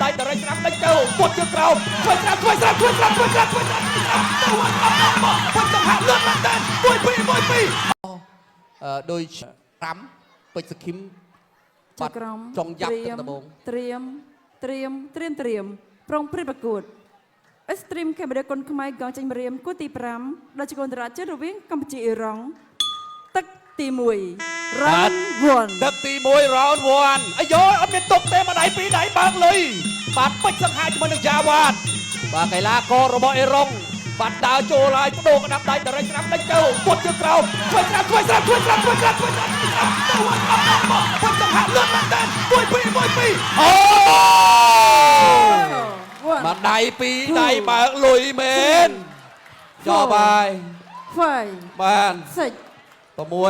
đáy đờ rây sắm đánh châu một chiếc cầu quay sắm quay sắm quay sắm quay sắm quay sắm đâu anh quay sắm hạ lướt lên tên mùi pi đôi rắm bịch skim bật trong dập từng tầm bông เตรียมปรองព្រឹត្តិប្រកួត Extreme Camera កុនខ្មែរកងចេញរៀមគូទី5ដល់ជកូនតារាជិតរវាងកម្ពុជាអ៊ីរ៉ង់ទឹកទី1 Round 1 ទឹកទី1 Round 1អាយអត់មានទុកទេមកដៃពីរដៃបើកលុយបាទពេជ្រសង្ហាជាមួយនឹងយ៉ាវ៉ាតបាទកីឡាកររបស់អ៊ីរ៉ង់បាទដើរចូលហើយបដូរកណ្ដាប់ដៃដរិចស្រាប់đánhចូលពុតជើងក្រោមជួយស្រាប់ទៅអត់ពេជ្រសង្ហាលឿនមែនតើ1-2អូមកដៃពីរដៃបើកលុយមែនចោលបាយបាន6 7 8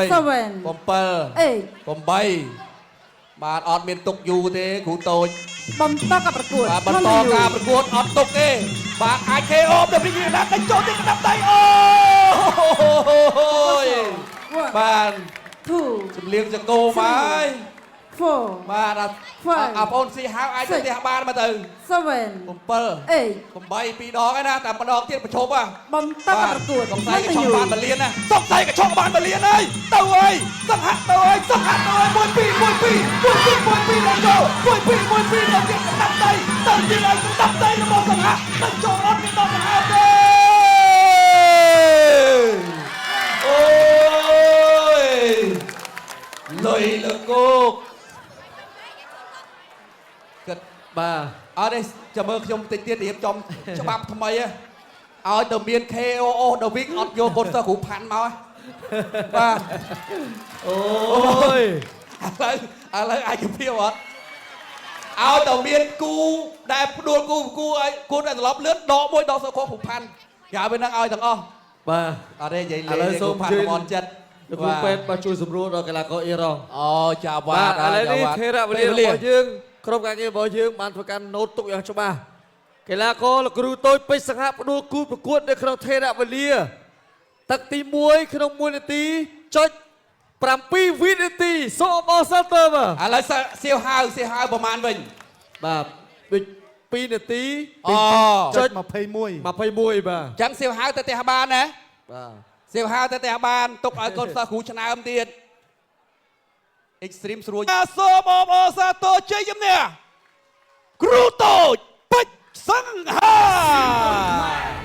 បាទអត់មានទុកយូរទេគ្រូតូចបន្តការប្រកួតបាទបន្តការប្រកួតអត់ទុកទេបាទអាច KO ទៅវិញណាស់đánhចូលទីកណ្ដាប់ដៃអូយបាទជំលៀងចកោមកហើយបាទអាបងស៊ីហៅអាចទៅផ្ទះបានមកទៅ7 8 2ដងឯណាតែម្ដងទៀតប្រឈប់បន្តការប្រកួតសំស័យក៏ឈប់បានបលៀនណាសំស័យក៏ឈប់បានបលៀនហើយទៅហើយសង្ហាក់ទៅហើយ1 2 1 2 ដល់ចូល1 2 1 2ដល់ទៀតកណ្ដាប់ដៃទៅទៀតឲ្យកណ្ដាប់ដៃរបស់សង្ហាក់ទៅចូលអត់មានដល់សង្ហាក់ទេអូយលុយលកោកគិតបាទអត់ទេចាំមើលខ្ញុំតិចទៀតរៀបចំច្បាប់ថ្មីឲ្យទៅមាន KOO ដល់វិញអត់យកកូនសិស្សគ្រូផាន់មកបាទអូយឥឡូវអាចពីអត់ឲ្យទៅមានគូដែលផ្ដួលគូឲ្យគូដែលត្រឡប់លឿនដកមួយដកសិស្សគ្រូផាន់យ៉ាពេលហ្នឹងឲ្យទាំងអស់បាទអត់ទេនិយាយលេងគ្រូផាន់តំបន់ចិត្តលោកគ្រូពេទ្យបាទជួយសម្រួលដល់កីឡាករអ៊ីរ៉ង់អូចាវ៉ាឥឡូវនេះថេរវេលារបស់យើងក្រុមការងាររបស់យើងបានធ្វើការណូតទុកយ៉ាងច្បាស់កីឡាករលោកគ្រូតូចពេជ្រសង្ហាផ្ដួលគូប្រកួតនៅក្នុងថេរវេលាទឹកទី1ក្នុង1នាទីចុច7វិនាទីសូមអបអរសាទរបាទឥឡូវសៀវហៅប្រហែលវិញបាទ2នាទីចុច21បាទអញ្ចឹងសៀវហៅទៅផ្ទះបានណាបាទសៀវហៅទៅផ្ទះបានទុកឲ្យកូនសិស្សគ្រូឆ្នើមទៀត Extreme ស្រួលសូមអបអរសាទរជ័យជំនះគ្រូតូចពេជ្រសង្ហា